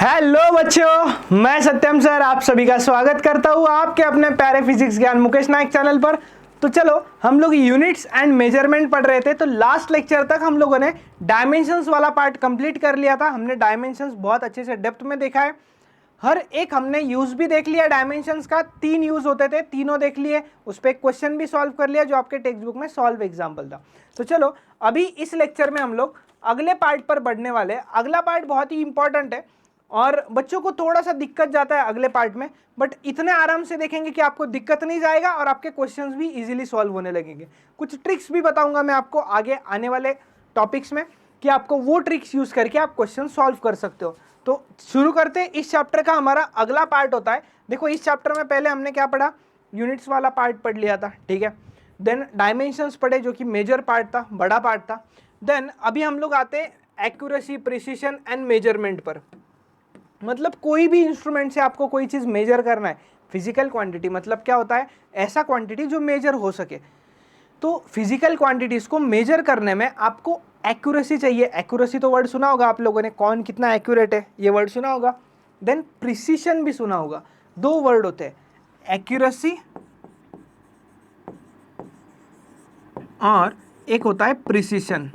Hello बच्चों, मैं सत्यम sir आप सभी का स्वागत करता हूँ आपके अपने प्यारे फिजिक्स ज्ञान मुकेश नायक चैनल पर। तो चलो, हम लोग यूनिट्स एंड मेजरमेंट पढ़ रहे थे। तो लास्ट लेक्चर तक हम लोगों ने डायमेंशंस वाला पार्ट कंप्लीट कर लिया था। हमने डायमेंशंस बहुत अच्छे से डेप्थ में देखा है, हर एक हमने यूज भी देख लिया। डायमेंशंस का 3 यूज होते थे, तीनों देख लिए, उस पर एक क्वेश्चन भी सॉल्व कर लिया जो आपके टेक्स्ट बुक में सॉल्व एग्जाम्पल था। तो चलो, अभी इस लेक्चर में हम लोग अगले पार्ट पर बढ़ने वाले हैं। अगला पार्ट बहुत ही इंपॉर्टेंट है और बच्चों को थोड़ा सा दिक्कत जाता है अगले पार्ट में, बट इतने आराम से देखेंगे कि आपको दिक्कत नहीं जाएगा और आपके क्वेश्चंस भी इजीली सॉल्व होने लगेंगे। कुछ ट्रिक्स भी बताऊंगा मैं आपको आगे आने वाले टॉपिक्स में कि आपको वो ट्रिक्स यूज करके आप क्वेश्चन सॉल्व कर सकते हो। तो शुरू करते हैं। इस चैप्टर का हमारा अगला पार्ट होता है, देखो इस चैप्टर में पहले हमने क्या पढ़ा, यूनिट्स वाला पार्ट पढ़ लिया था, ठीक है। देन डायमेंशंस पढ़े जो कि मेजर पार्ट था, बड़ा पार्ट था। देन अभी हम लोग आते हैं एक्यूरेसी, प्रिसीशन एंड मेजरमेंट पर। मतलब कोई भी इंस्ट्रूमेंट से आपको कोई चीज़ मेजर करना है। फिजिकल क्वांटिटी मतलब क्या होता है, ऐसा क्वांटिटी जो मेजर हो सके। तो फिजिकल क्वांटिटीज को मेजर करने में आपको एक्यूरेसी चाहिए। एक्यूरेसी तो वर्ड सुना होगा आप लोगों ने, कौन कितना एक्यूरेट है ये वर्ड सुना होगा। देन प्रिसीशन भी सुना होगा। दो वर्ड होते हैं, एक्यूरेसी और एक होता है प्रिसीशन।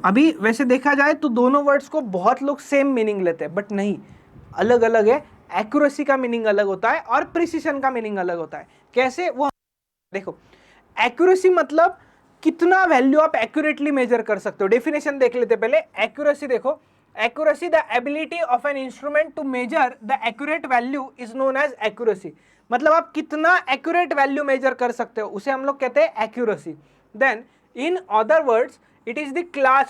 अभी वैसे देखा जाए तो दोनों वर्ड्स को बहुत लोग सेम मीनिंग लेते हैं, बट नहीं, अलग अलग है। एक्यूरेसी का मीनिंग अलग होता है और प्रिसीशन का मीनिंग अलग होता है। कैसे, वो देखो। एक्यूरेसी मतलब कितना वैल्यू आप एक्यूरेटली मेजर कर सकते हो। डेफिनेशन देख लेते पहले। एक्यूरेसी देखो, accuracy the ability of an instrument to measure the accurate value is known as accuracy. मतलब आप कितना एक्यूरेट वैल्यू मेजर कर सकते हो उसे हम लोग कहते हैं accuracy. Then in other words it is the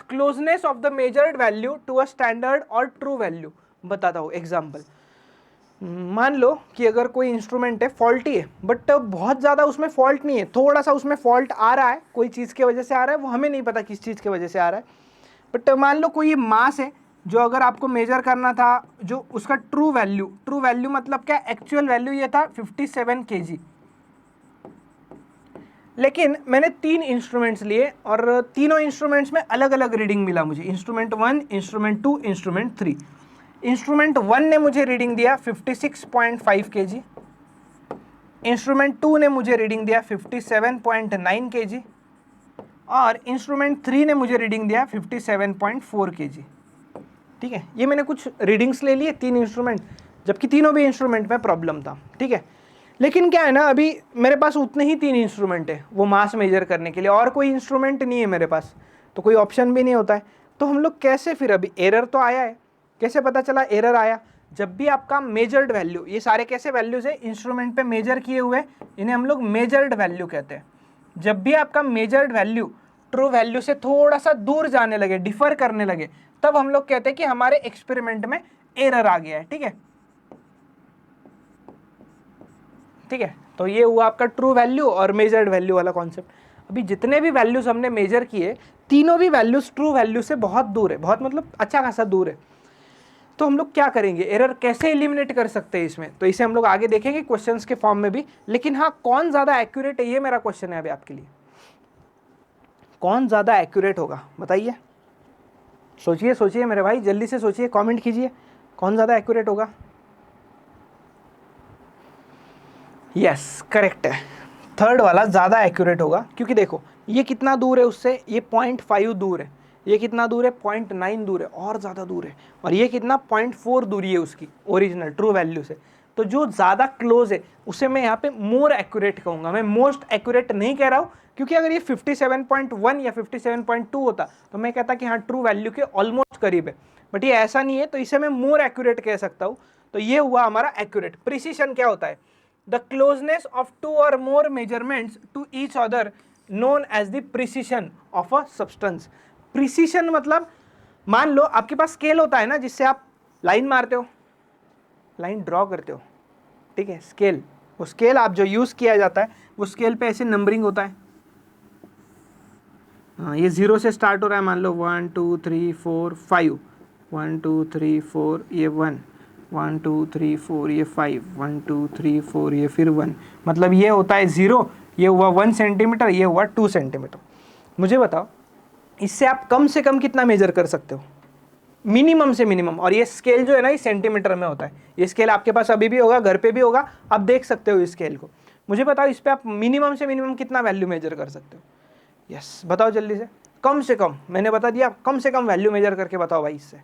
closeness of the measured value to a standard or true value. बताता हूँ एग्जाम्पल। मान लो कि अगर कोई इंस्ट्रूमेंट है, फॉल्टी है, बट बहुत ज़्यादा उसमें फॉल्ट नहीं है, थोड़ा सा उसमें फॉल्ट आ रहा है, कोई चीज़ की वजह से आ रहा है, वो हमें नहीं पता किस चीज़ की वजह से आ रहा है। बट मान लो कोई ये मास है जो अगर आपको मेजर करना था, जो उसका ट्रू वैल्यू मतलब क्या, एक्चुअल वैल्यू ये था 57 kg। लेकिन मैंने 3 इंस्ट्रूमेंट्स लिए और तीनों इंस्ट्रूमेंट्स में अलग अलग रीडिंग मिला मुझे। Instrument 1, instrument 2, instrument 3। इंस्ट्रूमेंट 1 ने मुझे रीडिंग दिया 56.5 kg, इंस्ट्रूमेंट 2 ने मुझे रीडिंग दिया 57.9 kg और इंस्ट्रूमेंट 3 ने मुझे रीडिंग दिया 57.4 kg। ठीक है, ये मैंने कुछ रीडिंग्स ले लिए 3 इंस्ट्रूमेंट, जबकि तीनों भी इंस्ट्रूमेंट में प्रॉब्लम था, ठीक है। लेकिन क्या है ना, अभी मेरे पास उतने ही 3 इंस्ट्रूमेंट है वो मास मेजर करने के लिए, और कोई इंस्ट्रूमेंट नहीं है मेरे पास, तो कोई ऑप्शन भी नहीं होता है। तो हम लोग कैसे फिर, अभी एरर तो आया है, कैसे पता चला एरर आया, जब भी आपका मेजर्ड वैल्यू, ये सारे कैसे वैल्यूज है इंस्ट्रूमेंट पे मेजर किए हुए, इन्हें हम लोग मेजर्ड वैल्यू कहते हैं। जब भी आपका मेजर्ड वैल्यू ट्रू वैल्यू से थोड़ा सा दूर जाने लगे, डिफर करने लगे, तब हम लोग कहते हैं कि हमारे एक्सपेरिमेंट में एरर आ गया है, ठीक है। ठीक है, तो ये हुआ आपका ट्रू वैल्यू और मेजर्ड वैल्यू वाला कॉन्सेप्ट। अभी जितने भी वैल्यूज हमने मेजर किए, तीनों भी वैल्यूज ट्रू वैल्यू से बहुत दूर है, बहुत मतलब अच्छा खासा दूर है। तो हम लोग क्या करेंगे, एरर कैसे एलिमिनेट कर सकते हैं इसमें, तो इसे हम लोग आगे देखेंगे क्वेश्चंस के फॉर्म में भी। लेकिन हाँ, कौन ज्यादा एक्यूरेट है, ये मेरा क्वेश्चन है अभी आपके लिए। कौन ज्यादा एक्यूरेट होगा बताइए, सोचिए सोचिए मेरे भाई, जल्दी से सोचिए, कमेंट कीजिए, कौन ज्यादा एक्यूरेट होगा। यस, करेक्ट है, थर्ड वाला ज़्यादा एक्यूरेट होगा। क्योंकि देखो ये कितना दूर है उससे, ये 0.5 दूर है, ये कितना दूर है 0.9 दूर है, और ज़्यादा दूर है, और ये कितना 0.4 दूरी है उसकी ओरिजिनल ट्रू वैल्यू से। तो जो ज़्यादा क्लोज है उसे मैं यहाँ पे मोर एक्यूरेट कहूँगा, मैं मोस्ट एक्यूरेट नहीं कह रहा हूँ। क्योंकि अगर ये 57.1 या 57.2 होता तो मैं कहता कि हाँ ट्रू वैल्यू के ऑलमोस्ट करीब है, बट ये ऐसा नहीं है, तो इसे मैं मोर एक्यूरेट कह सकता हूँ। तो ये हुआ हमारा एक्यूरेट। प्रिसीशन क्या होता है, the closeness of 2 or more measurements to each other known as the precision of a substance। precision मतलब, मान लो आपके पास स्केल होता है ना, जिससे आप लाइन मारते हो, लाइन ड्रॉ करते हो, ठीक है, स्केल। वो स्केल आप जो यूज किया जाता है, वो स्केल पे ऐसे नंबरिंग होता है। हाँ, ये 0 से स्टार्ट हो रहा है, मान लो 1 2 3 4 5, 1 2 3 4, ये 1, 1 2 3 4, ये 5, 1 2 3 4, ये फिर 1, मतलब ये होता है 0, ये हुआ 1 सेंटीमीटर, ये हुआ 2 सेंटीमीटर। मुझे बताओ इससे आप कम से कम कितना मेजर कर सकते हो, मिनिमम से मिनिमम। और ये स्केल जो है ना, ये सेंटीमीटर में होता है। ये स्केल आपके पास अभी भी होगा, घर पे भी होगा, आप देख सकते हो इस स्केल को। मुझे बताओ इस पे आप मिनिमम से मिनिमम कितना वैल्यू मेजर कर सकते हो? यस, बताओ जल्दी से कम, मैंने बता दिया, कम से कम वैल्यू मेजर करके बताओ भाई इससे।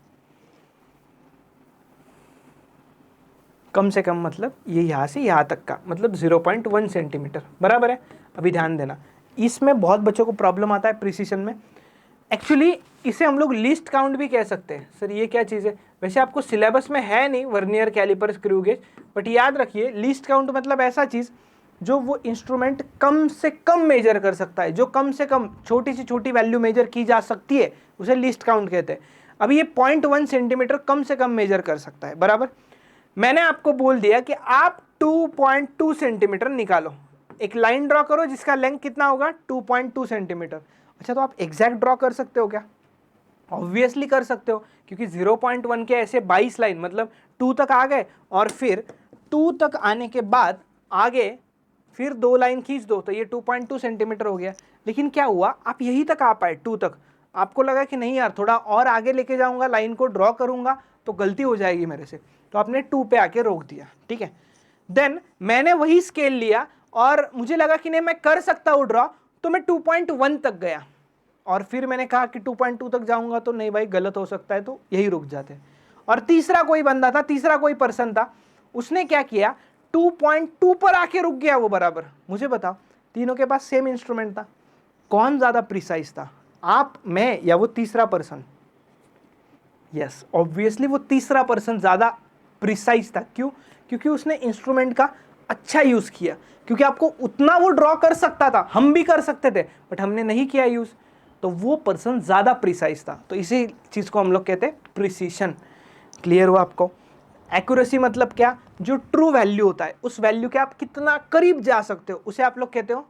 कम से कम मतलब ये यहाँ से यहाँ तक का, मतलब 0.1 सेंटीमीटर, बराबर है। अभी ध्यान देना, इसमें बहुत बच्चों को प्रॉब्लम आता है प्रिसीशन में। एक्चुअली इसे हम लोग लीस्ट काउंट भी कह सकते हैं। सर ये क्या चीज़ है? वैसे आपको सिलेबस में है नहीं vernier calliper screw gauge, but याद रखिए लीस्ट काउंट मतलब ऐसा चीज़ जो वो इंस्ट्रूमेंट कम से कम मेजर कर सकता है, जो कम से कम छोटी से छोटी वैल्यू मेजर की जा सकती है, उसे लीस्ट काउंट कहते हैं। अभी ये 0.1 सेंटीमीटर कम से कम मेजर कर सकता है, बराबर। मैंने आपको बोल दिया कि आप 2.2 सेंटीमीटर निकालो, एक लाइन ड्रॉ करो जिसका लेंथ कितना होगा, 2.2 सेंटीमीटर। अच्छा, तो आप एग्जैक्ट ड्रॉ कर सकते हो क्या? ऑब्वियसली कर सकते हो, क्योंकि 0.1 के ऐसे 22 लाइन, मतलब 2 तक आ गए और फिर 2 तक आने के बाद आगे फिर 2 लाइन खींच दो, तो ये 2.2 सेंटीमीटर हो गया। लेकिन क्या हुआ, आप यहीं तक आ पाए 2 तक, आपको लगा कि नहीं यार थोड़ा और आगे लेके जाऊंगा, लाइन को ड्रॉ करूंगा तो गलती हो जाएगी मेरे से, तो आपने 2 पे आके रोक दिया, ठीक है। देन मैंने वही स्केल लिया और मुझे लगा कि नहीं मैं कर सकता हूँ ड्रॉ, तो मैं 2.1 तक गया और फिर मैंने कहा कि 2.2 तक जाऊंगा तो नहीं भाई गलत हो सकता है, तो यही रुक जाते हैं। और तीसरा कोई बंदा था, तीसरा कोई पर्सन था, उसने क्या किया, 2.2 पर आके रुक गया वो, बराबर। मुझे बताओ तीनों के पास सेम इंस्ट्रूमेंट था, कौन ज्यादा प्रिसाइज था, आप, मैं, या वो तीसरा पर्सन? यस, ऑब्वियसली वो तीसरा पर्सन ज्यादा प्रिसाइज था। क्यों? क्योंकि उसने इंस्ट्रूमेंट का अच्छा यूज किया, क्योंकि आपको उतना वो ड्रॉ कर सकता था, हम भी कर सकते थे, बट हमने नहीं किया यूज, तो वो पर्सन ज्यादा प्रिसाइज था। तो इसी चीज को हम लोग कहते हैं प्रिसीशन। क्लियर हुआ आपको? एक्यूरेसी मतलब क्या, जो ट्रू वैल्यू होता है उस वैल्यू के आप कितना करीब जा सकते हो उसे आप लोग कहते हो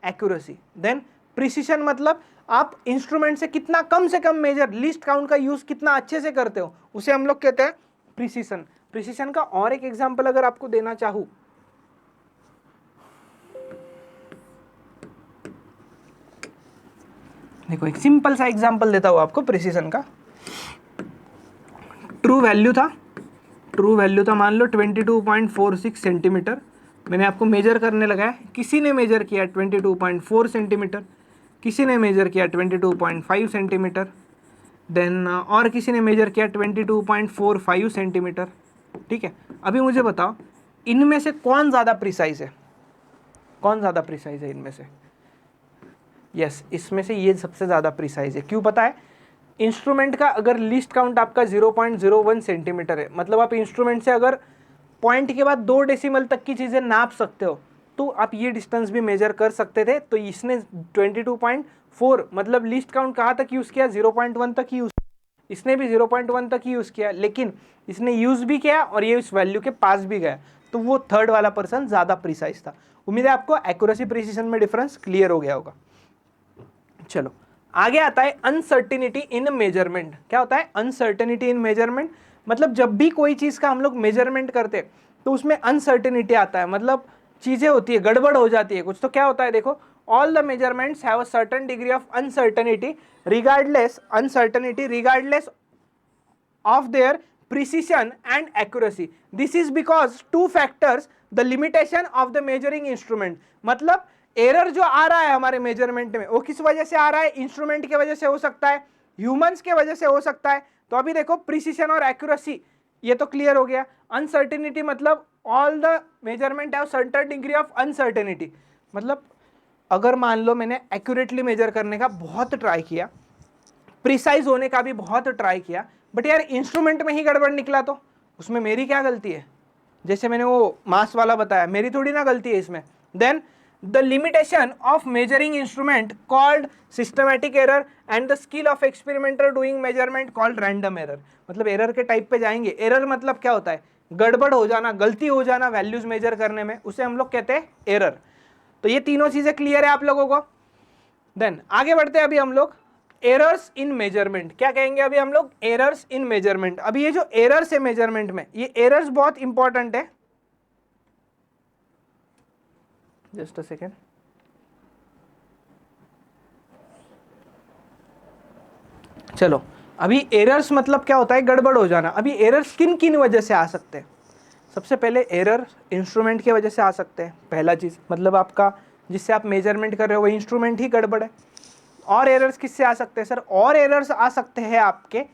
एक्यूरेसी। देन प्रिसीशन मतलब आप इंस्ट्रूमेंट से कितना कम से कम मेजर, लीस्ट काउंट का यूज कितना अच्छे से करते हो, उसे हम लोग कहते हैं प्रिसीशन। प्रिसीशन का और एक एग्जांपल अगर आपको देना चाहूं, देखो एक सिंपल सा एग्जांपल देता हूं आपको प्रिसीशन का। ट्रू वैल्यू था मान लो 22.46 सेंटीमीटर, मैंने आपको मेजर करने लगाया, किसी ने मेजर किया 22.4 सेंटीमीटर, किसी ने मेजर किया 22.5 सेंटीमीटर, देन और किसी ने मेजर किया 22.45 सेंटीमीटर, ठीक है। अभी मुझे बताओ इनमें से कौन ज़्यादा प्रिसाइज है, कौन ज़्यादा प्रिसाइज है इनमें से? यस, इसमें से ये सबसे ज़्यादा प्रिसाइज है। क्यों पता है? इंस्ट्रूमेंट का अगर लिस्ट काउंट आपका 0.01 सेंटीमीटर है, मतलब आप इंस्ट्रूमेंट से अगर पॉइंट के बाद 2 डेसिमल तक की चीज़ें नाप सकते हो, तो आप ये डिस्टेंस भी मेजर कर सकते थे। तो इसने 22.4 मतलब लिस्ट काउंट कहाँ तक यूज़ किया, 0.1 तक यूज़, इसने भी 0.1 तक ही यूज़ किया, लेकिन इसने यूज़ भी किया और ये इस वैल्यू के पास भी गया, तो वो थर्ड वाला पर्सन ज़्यादा प्रिसाइज था। उम्मीद है आपको एक्यूरेसी प्रिसीजन में डिफरेंस क्लियर हो गया होगा। चलो आगे आता है अनसर्टिनिटी इन मेजरमेंट। क्या होता है अनसर्टिनिटी इन मेजरमेंट? मतलब जब भी कोई चीज़ का हम लोग मेजरमेंट करते हैं तो उसमें अनसर्टिनिटी आता है, मतलब चीज़ें होती है, गड़बड़ हो जाती है कुछ। तो क्या होता है देखो, all the measurements have a certain degree of uncertainty regardless of their precision and accuracy. This is because two factors, the limitation of the measuring instrument. मतलब एरर जो आ रहा है हमारे मेजरमेंट में वो किस वजह से आ रहा है? इंस्ट्रूमेंट के वजह से हो सकता है, ह्यूमंस के वजह से हो सकता है। तो अभी देखो प्रिसीशन और एक्यूरेसी ये तो क्लियर हो गया। अनसर्टेनिटी मतलब all the measurement have certain degree of uncertainty, मतलब अगर मान लो मैंने एक्यूरेटली मेजर करने का बहुत ट्राई किया, प्रिसाइज होने का भी बहुत ट्राई किया, बट यार इंस्ट्रूमेंट में ही गड़बड़ निकला, तो उसमें मेरी क्या गलती है? जैसे मैंने वो मास वाला बताया, मेरी थोड़ी ना गलती है इसमें। Then the limitation of measuring instrument called systematic error and the skill of experimenter doing measurement called random error. मतलब एरर के टाइप पे जाएंगे। एरर मतलब क्या होता है? गड़बड़ हो जाना, गलती हो जाना वैल्यूज मेजर करने में, उसे हम लोग कहते हैं एरर। तो ये तीनों चीजें क्लियर है आप लोगों को? देन आगे बढ़ते हैं अभी हम लोग एरर्स इन मेजरमेंट। क्या कहेंगे अभी हम लोग? Errors in measurement. अभी ये जो एरर्स है मेजरमेंट में, ये एरर्स बहुत इंपॉर्टेंट है। Just a second. चलो अभी एरर्स मतलब क्या होता है, गड़बड़ हो जाना। अभी एरर्स किन किन वजह से आ सकते हैं? सबसे पहले एरर इंस्ट्रूमेंट की वजह से आ सकते हैं, पहला चीज़, मतलब आपका जिससे आप मेजरमेंट कर रहे हो वो इंस्ट्रूमेंट ही गड़बड़ है। और एरर्स किससे आ सकते हैं सर? और एरर्स आ सकते हैं आपके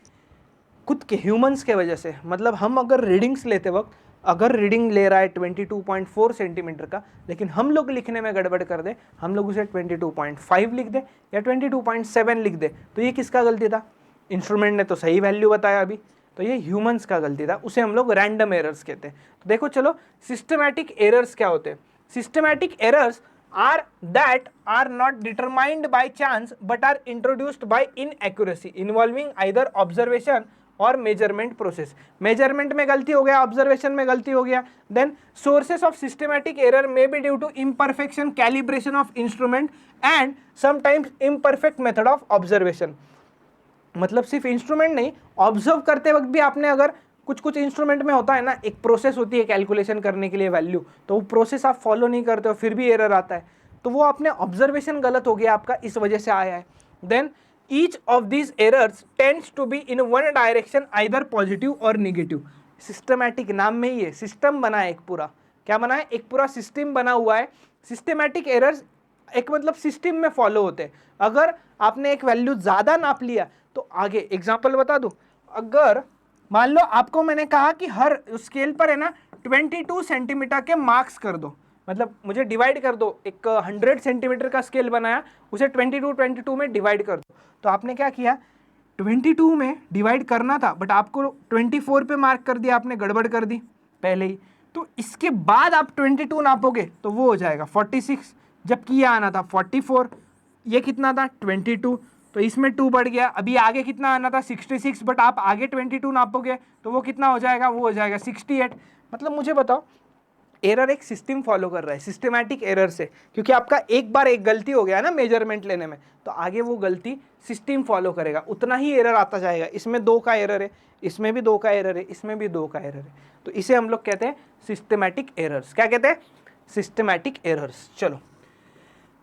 खुद के ह्यूमंस के वजह से। मतलब हम अगर रीडिंग्स लेते वक्त, अगर रीडिंग ले रहा है 22.4 सेंटीमीटर का, लेकिन हम लोग लिखने में गड़बड़ कर दे, हम लोग उसे 22.5 लिख दे या 22.7 लिख दे, तो ये किसका गलती था? इंस्ट्रूमेंट ने तो सही वैल्यू बताया अभी, तो ये ह्यूमंस का गलती था। उसे हम लोग रैंडम एरर्स कहते हैं। तो देखो चलो, सिस्टमैटिक एरर्स क्या होते हैं? Systematic errors are that are not determined by chance but are introduced by inaccuracy involving either observation or measurement process. Measurement में गलती हो गया, ऑब्जर्वेशन में गलती हो गया। Then sources of systematic error may be due to imperfection calibration of instrument and sometimes imperfect method of observation. मतलब सिर्फ इंस्ट्रूमेंट नहीं, ऑब्जर्व करते वक्त भी आपने अगर कुछ इंस्ट्रूमेंट में होता है ना, एक प्रोसेस होती है कैलकुलेशन करने के लिए वैल्यू, तो वो प्रोसेस आप फॉलो नहीं करते हो फिर भी एरर आता है, तो वो आपने ऑब्जर्वेशन गलत हो गया आपका, इस वजह से आया है। Then each of these errors tends to be in one direction, either positive or negative. Systematic नाम में ही है, सिस्टम बना है एक पूरा। क्या बना है? एक पूरा सिस्टम बना हुआ है। सिस्टमैटिक एरर्स एक मतलब सिस्टम में फॉलो होते हैं। अगर आपने एक वैल्यू ज़्यादा नाप लिया तो आगे एग्जाम्पल बता दूं, अगर मान लो आपको मैंने कहा कि हर स्केल पर है ना 22 सेंटीमीटर के मार्क्स कर दो, मतलब मुझे डिवाइड कर दो, एक 100 सेंटीमीटर का स्केल बनाया, उसे 22 में डिवाइड कर दो। तो आपने क्या किया, 22 में डिवाइड करना था बट आपको 24 पे मार्क कर दिया, आपने गड़बड़ कर दी पहले ही। तो इसके बाद आप 22 नापोगे तो वो हो जाएगा 46, जबकि ये आना था 44, ये कितना था 22, तो इसमें 2 बढ़ गया। अभी आगे कितना आना था 66, बट आप आगे 22 नापोगे तो वो कितना हो जाएगा, वो हो जाएगा 68। मतलब मुझे बताओ, एरर एक सिस्टम फॉलो कर रहा है, सिस्टमैटिक एरर से, क्योंकि आपका एक बार एक गलती हो गया ना मेजरमेंट लेने में, तो आगे वो गलती सिस्टम फॉलो करेगा, उतना ही एरर आता जाएगा। इसमें 2 का एरर है, इसमें भी 2 का एरर है, इसमें भी 2 का एरर है, तो इसे हम लोग कहते हैं सिस्टमैटिक एरर्स। क्या कहते हैं? Systematic errors. चलो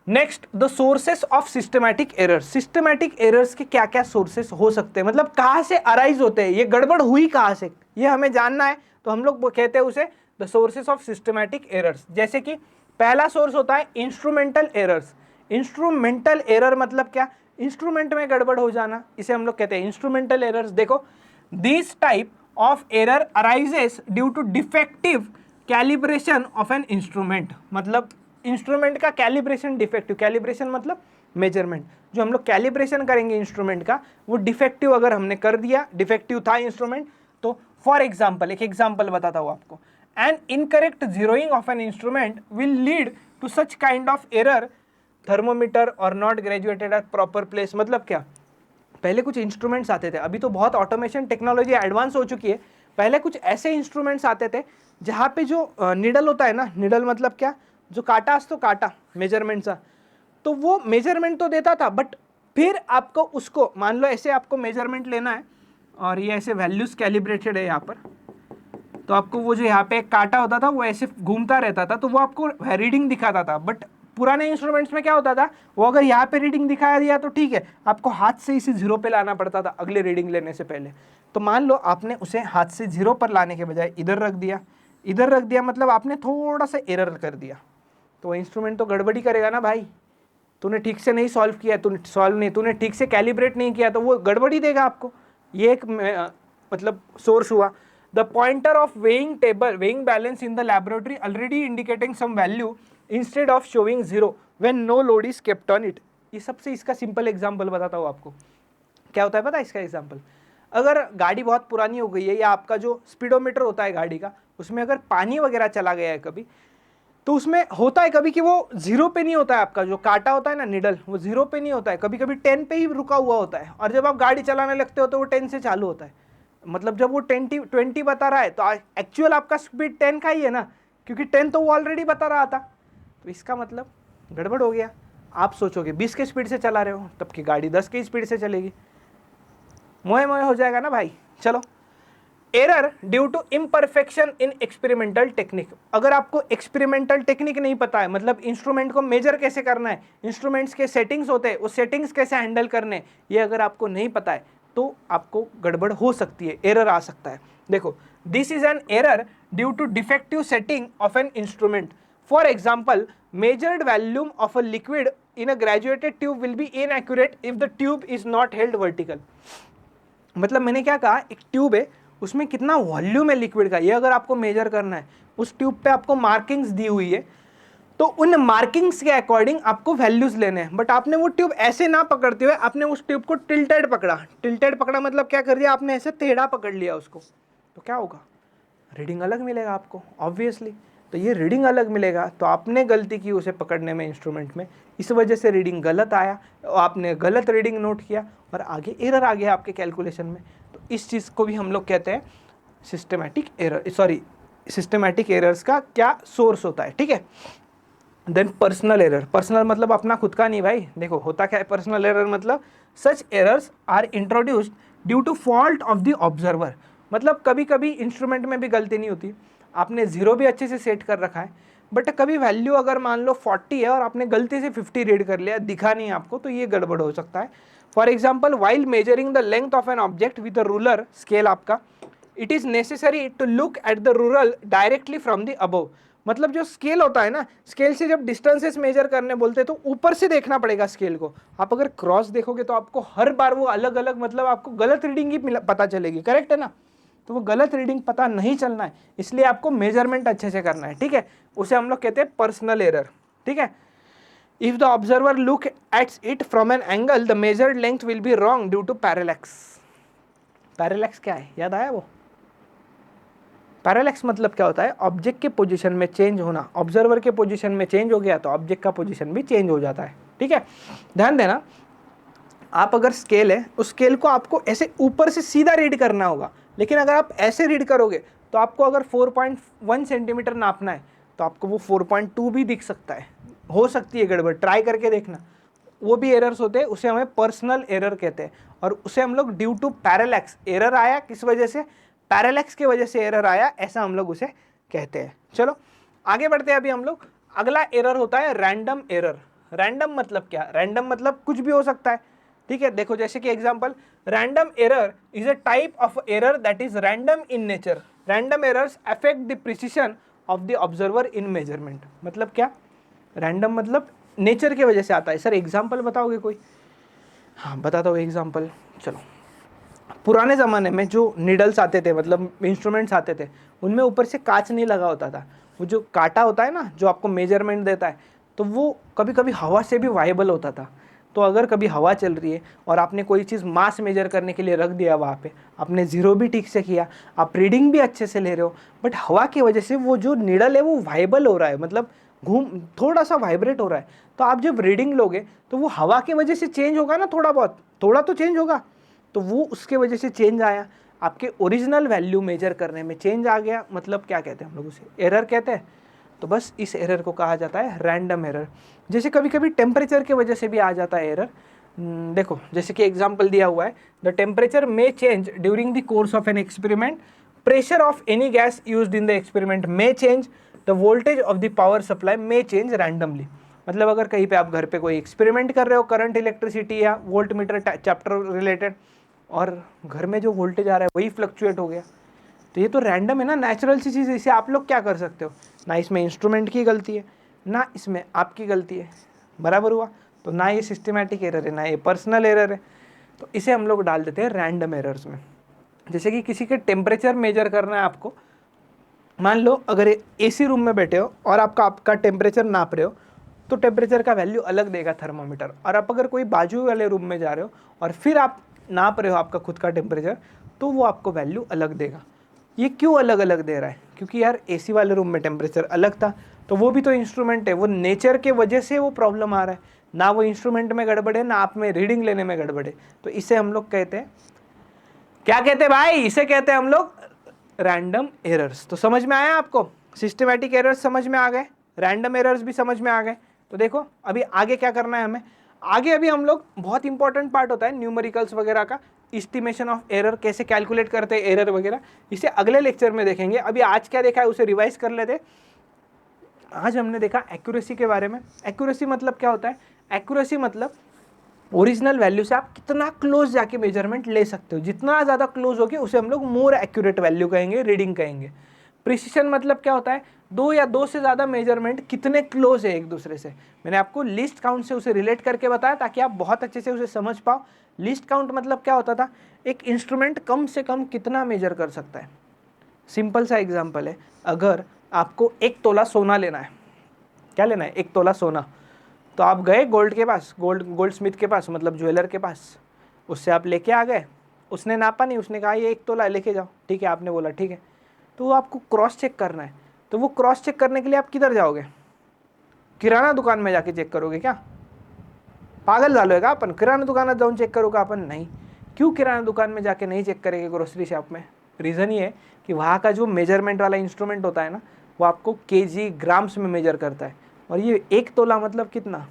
next, the sources of systematic errors. Systematic errors के क्या क्या सोर्सेस हो सकते हैं, मतलब कहाँ से अराइज होते हैं, ये गड़बड़ हुई कहाँ से, ये हमें जानना है। तो हम लोग कहते हैं उसे the sources of systematic errors. जैसे कि पहला सोर्स होता है इंस्ट्रूमेंटल एरर्स। इंस्ट्रूमेंटल एरर मतलब क्या? इंस्ट्रूमेंट में गड़बड़ हो जाना, इसे हम लोग कहते हैं इंस्ट्रूमेंटल एरर्स। देखो, this type of error arises due to defective calibration of an instrument. मतलब इंस्ट्रूमेंट का कैलिब्रेशन डिफेक्टिव, कैलिब्रेशन मतलब मेजरमेंट, जो हम लोग कैलिब्रेशन करेंगे इंस्ट्रूमेंट का, वो डिफेक्टिव अगर हमने कर दिया, डिफेक्टिव था इंस्ट्रूमेंट, तो फॉर एग्जाम्पल, एक एग्जाम्पल बताता हूँ आपको, an incorrect zeroing of an instrument will lead to such kind of error, thermometer और not graduated at proper place. मतलब क्या, पहले कुछ इंस्ट्रूमेंट्स आते थे, अभी तो बहुत ऑटोमेशन टेक्नोलॉजी एडवांस हो चुकी है, पहले कुछ ऐसे इंस्ट्रूमेंट्स आते थे जहाँ पे जो निडल होता है ना, निडल मतलब क्या, जो काटा तो काटा मेजरमेंट सा, तो वो मेजरमेंट तो देता था, बट फिर आपको उसको, मान लो ऐसे आपको मेजरमेंट लेना है और ये ऐसे वैल्यूज कैलिब्रेटेड है यहाँ पर, तो आपको वो जो यहाँ पे एक काटा होता था वो ऐसे घूमता रहता था, तो वो आपको रीडिंग दिखाता था। बट पुराने इंस्ट्रूमेंट्स में क्या होता था, वो अगर यहाँ पे रीडिंग दिखा दिया तो ठीक है, आपको हाथ से इसे 0 पे लाना पड़ता था अगले रीडिंग लेने से पहले। तो मान लो आपने उसे हाथ से 0 पर लाने के बजाय इधर रख दिया, इधर रख दिया, मतलब आपने थोड़ा सा एरर कर दिया, तो इंस्ट्रूमेंट तो गड़बड़ी करेगा ना भाई। तूने ठीक से नहीं सॉल्व किया, तूने ठीक से कैलिब्रेट नहीं किया, तो वो गड़बड़ी देगा आपको। ये एक मतलब सोर्स हुआ। The pointer of weighing table, weighing balance in the laboratory already indicating some value instead of showing 0 when no load is kept on it. ये सबसे इसका सिंपल एग्जांपल बताता हूँ आपको। क्या होता है पता है इसका एग्जांपल? अगर गाड़ी बहुत पुरानी हो गई है, या आपका जो स्पीडोमीटर होता है गाड़ी का, उसमें अगर पानी वगैरह चला गया है कभी, तो उसमें होता है कभी कि वो 0 पे नहीं होता है, आपका जो काटा होता है ना निडल, वो 0 पे नहीं होता है, कभी कभी 10 पे ही रुका हुआ होता है, और जब आप गाड़ी चलाने लगते हो तो वो 10 से चालू होता है। मतलब जब वो 20 बता रहा है तो एक्चुअल आपका स्पीड 10 का ही है ना, क्योंकि 10 तो वो ऑलरेडी बता रहा था। तो इसका मतलब गड़बड़ हो गया। आप सोचोगे 20 के स्पीड से चला रहे हो, तब की गाड़ी 10 की स्पीड से चलेगी, मोए मोए हो जाएगा ना भाई। चलो, error due to imperfection in experimental technique. अगर आपको एक्सपेरिमेंटल टेक्निक नहीं पता है, मतलब इंस्ट्रूमेंट को मेजर कैसे करना है, इंस्ट्रूमेंट्स के सेटिंग्स होते हैं, उस सेटिंग्स कैसे हैंडल करने, ये अगर आपको नहीं पता है, तो आपको गड़बड़ हो सकती है, एरर आ सकता है। देखो, this is an error due to defective setting of an instrument. For example, measured volume of a liquid in a graduated tube will be inaccurate if the tube is not held vertical. मतलब मैंने क्या कहा, एक tube है, उसमें कितना volume है liquid का, ये अगर आपको मेजर करना है, उस ट्यूब पे आपको मार्किंग्स दी हुई है, तो उन मार्किंग्स के अकॉर्डिंग आपको वैल्यूज लेने हैं। बट आपने वो ट्यूब ऐसे ना पकड़ते हुए आपने उस ट्यूब को टिल्टेड पकड़ा। टिल्टेड पकड़ा मतलब क्या कर दिया आपने, ऐसे टेढ़ा पकड़ लिया उसको, तो क्या होगा, रीडिंग अलग मिलेगा आपको ऑब्वियसली। तो ये रीडिंग अलग मिलेगा, तो आपने गलती की उसे पकड़ने में इंस्ट्रूमेंट में, इस वजह से रीडिंग गलत आया, आपने गलत रीडिंग नोट किया और आगे एरर आ गया आपके कैलकुलेशन में। तो इस चीज़ को भी हम लोग कहते हैं सिस्टमैटिक एरर, सिस्टमैटिक एरर्स का क्या सोर्स होता है, ठीक है। Then personal error. पर्सनल मतलब अपना खुद का नहीं भाई, देखो होता क्या है पर्सनल एरर मतलब, such errors are introduced due to fault of the observer. मतलब कभी कभी इंस्ट्रूमेंट में भी गलती नहीं होती, आपने 0 भी अच्छे से सेट कर रखा है, बट कभी वैल्यू अगर मान लो 40 है और आपने गलती से 50 रीड कर लिया, दिखा नहीं आपको, तो ये गड़बड़ हो सकता है। For example, while measuring the length of an object with a ruler scale आपका, it is necessary to look at the ruler directly from the above. मतलब जो स्केल होता है ना, स्केल से जब डिस्टेंसेस मेजर करने बोलते हैं तो ऊपर से देखना पड़ेगा स्केल को। आप अगर क्रॉस देखोगे तो आपको हर बार वो अलग अलग, मतलब आपको गलत रीडिंग ही पता चलेगी, करेक्ट है ना। तो वो गलत रीडिंग पता नहीं चलना है, इसलिए आपको मेजरमेंट अच्छे से करना है, ठीक है। उसे हम लोग कहते हैं पर्सनल एरर, ठीक है। If the observer look at it from an angle the measured length will be wrong due to parallax. Parallax क्या है, याद आया वो? पैरेलैक्स मतलब क्या होता है, ऑब्जेक्ट के पोजीशन में चेंज होना। ऑब्जर्वर के पोजीशन में चेंज हो गया तो ऑब्जेक्ट का पोजीशन भी चेंज हो जाता है, ठीक है। ध्यान देना, आप अगर स्केल है, उस स्केल को आपको ऐसे ऊपर से सीधा रीड करना होगा, लेकिन अगर आप ऐसे रीड करोगे तो आपको अगर 4.1 सेंटीमीटर नापना है तो आपको वो 4.2 भी दिख सकता है, हो सकती है गड़बड़, ट्राई करके देखना। वो भी एरर्स होते हैं, उसे हमें पर्सनल एरर कहते हैं, और उसे हम लोग ड्यू टू पैरेलैक्स, एरर आया किस वजह से, पैरेलैक्स की वजह से एरर आया, ऐसा हम लोग उसे कहते हैं। चलो आगे बढ़ते हैं। अभी हम लोग अगला एरर होता है रैंडम एरर। रैंडम मतलब क्या, रैंडम मतलब कुछ भी हो सकता है, ठीक है। देखो जैसे कि example, random error is a type of error that is random in nature. Random errors affect the precision of the observer in measurement. मतलब क्या, रैंडम मतलब नेचर की वजह से आता है। सर एग्जांपल बताओगे कोई? हाँ बताता हूँ एग्जांपल। चलो, पुराने ज़माने में जो नीडल्स आते थे, मतलब इंस्ट्रूमेंट्स आते थे, उनमें ऊपर से कांच नहीं लगा होता था। वो जो कांटा होता है ना, जो आपको मेजरमेंट देता है, तो वो कभी कभी हवा से भी वाइबल होता था। तो अगर कभी हवा चल रही है और आपने कोई चीज़ मास मेजर करने के लिए रख दिया वहाँ पे, आपने ज़ीरो भी ठीक से किया, आप रीडिंग भी अच्छे से ले रहे हो, बट हवा की वजह से वो जो नीडल है वो वाइबल हो रहा है, मतलब थोड़ा सा वाइब्रेट हो रहा है। तो आप जब रीडिंग लोगे तो वो हवा की वजह से चेंज होगा ना, थोड़ा बहुत, थोड़ा तो चेंज होगा। तो वो उसके वजह से चेंज आया, आपके ओरिजिनल वैल्यू मेजर करने में चेंज आ गया, मतलब क्या कहते हैं हम लोग उसे, एरर कहते हैं। तो बस इस एरर को कहा जाता है रैंडम एरर। जैसे कभी कभी टेम्परेचर की वजह से भी आ जाता है एरर। देखो जैसे कि एग्जांपल दिया हुआ है, the temperature may change during the course of an experiment, pressure of any gas used in the experiment may change, the voltage of the power supply may change randomly. मतलब अगर कहीं पे आप घर पे कोई एक्सपेरिमेंट कर रहे हो, करंट, इलेक्ट्रिसिटी या वोल्ट मीटर चैप्टर रिलेटेड, और घर में जो वोल्टेज आ रहा है वही फ्लक्चुएट हो गया, तो ये तो रैंडम है ना, नेचुरल सी चीज़ है। इसे आप लोग क्या कर सकते हो, ना इसमें इंस्ट्रूमेंट की गलती है, ना इसमें आपकी गलती है, बराबर हुआ। तो ना ये सिस्टमैटिक एरर है, ना ये पर्सनल एरर है, तो इसे हम लोग डाल देते हैं रैंडम एरर्स में। जैसे कि किसी के टेम्परेचर मेजर करना है आपको, मान लो अगर एसी रूम में बैठे हो और आपका टेम्परेचर नाप रहे हो, तो टेम्परेचर का वैल्यू अलग देगा थर्मोमीटर। और आप अगर कोई बाजू वाले रूम में जा रहे हो और फिर आप नाप रहे हो आपका खुद का टेम्परेचर, तो वो आपको वैल्यू अलग देगा। ये क्यों अलग अलग दे रहा है, क्योंकि यार एसी वाले रूम में टेम्परेचर अलग था, तो वो भी तो इंस्ट्रूमेंट है, वो नेचर के वजह से वो प्रॉब्लम आ रहा है, ना वो इंस्ट्रूमेंट में गड़बड़ है, ना आप में रीडिंग लेने में गड़बड़ है। तो इसे हम लोग कहते हैं, क्या कहते हैं भाई, इसे कहते हैं हम लोग रैंडम एरर्स। तो समझ में आया आपको, सिस्टमैटिक एरर्स समझ में आ गए, रैंडम एरर्स भी समझ में आ गए। तो देखो अभी आगे क्या करना है हमें, आगे अभी हम लोग, बहुत इंपॉर्टेंट पार्ट होता है न्यूमेरिकल्स वगैरह का, एस्टिमेशन ऑफ एरर, कैसे कैलकुलेट करते हैं एरर वगैरह, इसे अगले लेक्चर में देखेंगे। अभी आज क्या देखा है उसे रिवाइज कर लेते। आज हमने देखा एक्यूरेसी के बारे में। एक्यूरेसी मतलब क्या होता है, एक्यूरेसी मतलब ओरिजिनल वैल्यू से आप कितना क्लोज जाके मेजरमेंट ले सकते हो, जितना ज़्यादा क्लोज होगे उसे हम लोग मोर एक्यूरेट वैल्यू कहेंगे, रीडिंग कहेंगे। प्रिसिशन मतलब क्या होता है, दो या दो से ज़्यादा मेजरमेंट कितने क्लोज है एक दूसरे से। मैंने आपको लिस्ट काउंट से उसे रिलेट करके बताया ताकि आप बहुत अच्छे से उसे समझ पाओ। लिस्ट काउंट मतलब क्या होता था, एक इंस्ट्रूमेंट कम से कम कितना मेजर कर सकता है। सिंपल सा एग्जाम्पल है, अगर आपको 1 तोला सोना लेना है, क्या लेना है, 1 तोला सोना, तो आप गए गोल्ड के पास, गोल्ड स्मिथ के पास, मतलब ज्वेलर के पास, उससे आप लेके आ गए, उसने नापा नहीं, उसने कहा ये 1 तोला लेके जाओ, ठीक है, आपने बोला ठीक है, तो वो आपको क्रॉस चेक करना है। तो वो क्रॉस चेक करने के लिए आप किधर जाओगे, किराना दुकान में जाके चेक करोगे क्या? पागल वालो है क्या अपन, किराना दुकान जाऊँ चेक करोगे अपन? नहीं। क्यों किराना दुकान में जाके नहीं चेक करेंगे ग्रोसरी शॉप में? रीज़न ये है कि वहाँ का जो मेजरमेंट वाला इंस्ट्रूमेंट होता है ना, वो आपको केजी ग्राम्स में मेजर करता है, और ये 1 तोला मतलब कितना,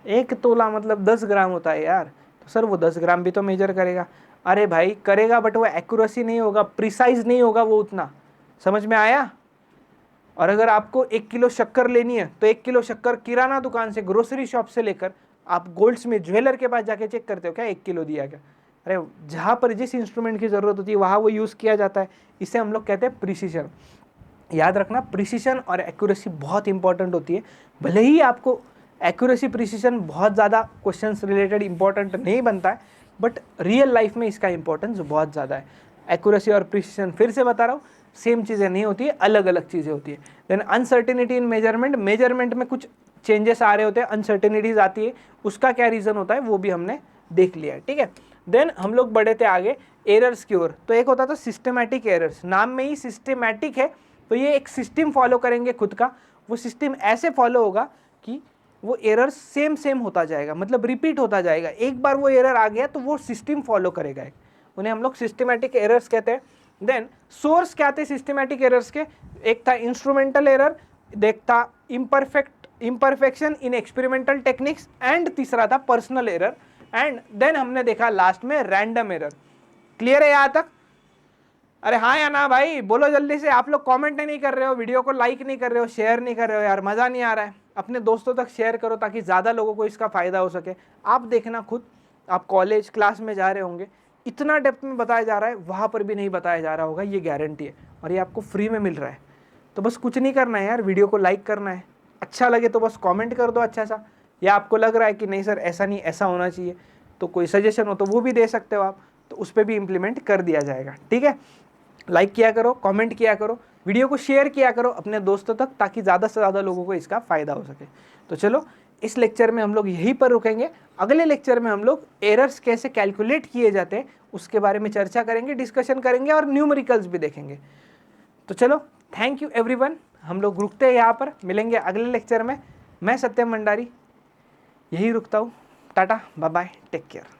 1 तोला मतलब 10 ग्राम होता है यार। तो सर वो 10 ग्राम भी तो मेजर करेगा। अरे भाई करेगा, बट वो एक्यूरेसी नहीं होगा, प्रिसाइज नहीं होगा वो उतना। समझ में आया? और अगर आपको 1 किलो शक्कर लेनी है तो 1 किलो शक्कर किराना दुकान से, ग्रोसरी शॉप से लेकर आप गोल्ड्स में ज्वेलर के पास जाके चेक करते हो क्या 1 किलो दिया क्या? अरे जहाँ पर जिस इंस्ट्रूमेंट की ज़रूरत होती है वहाँ वो यूज़ किया जाता है। इसे हम लोग कहते हैं प्रिसीशन। याद रखना, प्रिसीशन और एक्यूरेसी बहुत इंपॉर्टेंट होती है। भले ही आपको एक्यूरेसी प्रिसीशन बहुत ज़्यादा क्वेश्चंस रिलेटेड इंपॉर्टेंट नहीं बनता है, बट रियल लाइफ में इसका इंपॉर्टेंस बहुत ज़्यादा है। एक्यूरेसी और प्रिसीशन फिर से बता रहा हूँ, सेम चीज़ें नहीं होती है, अलग अलग चीज़ें होती है। Then uncertainty in measurement, measurement में कुछ चेंजेस आ रहे होते हैं, अनसर्टेनिटीज आती है, उसका क्या रीज़न होता है वो भी हमने देख लिया है, ठीक है। देन हम लोग बढ़े थे आगे एरर्स की ओर। तो एक होता था सिस्टमैटिक एरर्स, नाम में ही सिस्टमैटिक है, तो ये एक सिस्टम फॉलो करेंगे खुद का। वो सिस्टम ऐसे फॉलो होगा कि वो एरर सेम होता जाएगा, मतलब रिपीट होता जाएगा। एक बार वो एरर आ गया तो वो सिस्टम फॉलो करेगा, उन्हें हम लोग सिस्टमैटिक एरर्स कहते हैं। देन सोर्स क्या थे सिस्टमैटिक एरर्स के, एक था इंस्ट्रूमेंटल एरर, एक था imperfection in experimental techniques, and तीसरा था पर्सनल एरर, एंड देन हमने देखा लास्ट में रैंडम एरर। क्लियर है यहाँ तक? अरे हाँ या ना भाई, बोलो जल्दी से। आप लोग कमेंट नहीं कर रहे हो, वीडियो को लाइक नहीं कर रहे हो, शेयर नहीं कर रहे हो यार, मज़ा नहीं आ रहा है। अपने दोस्तों तक शेयर करो ताकि ज़्यादा लोगों को इसका फ़ायदा हो सके। आप देखना खुद, आप कॉलेज क्लास में जा रहे होंगे, इतना डेप्थ में बताया जा रहा है, वहाँ पर भी नहीं बताया जा रहा होगा, ये गारंटी है, और ये आपको फ्री में मिल रहा है। तो बस कुछ नहीं करना है यार, वीडियो को लाइक करना है, अच्छा लगे तो बस कमेंट कर दो अच्छा सा, या आपको लग रहा है कि नहीं सर ऐसा नहीं ऐसा होना चाहिए, तो कोई सजेशन हो तो वो भी दे सकते हो आप, तो उस पर भी इम्प्लीमेंट कर दिया जाएगा, ठीक है। लाइक किया करो, कमेंट किया करो, वीडियो को शेयर किया करो अपने दोस्तों तक, ताकि ज़्यादा से ज़्यादा लोगों को इसका फ़ायदा हो सके। तो चलो इस लेक्चर में हम लोग यहीं पर रुकेंगे। अगले लेक्चर में हम लोग एरर्स कैसे कैलकुलेट किए जाते हैं उसके बारे में चर्चा करेंगे, डिस्कशन करेंगे, और न्यूमेरिकल्स भी देखेंगे। तो चलो थैंक यू एवरीवन, हम लोग रुकते हैं यहाँ पर, मिलेंगे अगले लेक्चर में। मैं सत्यम भंडारी यही रुकता हूँ, tata bye bye, take care.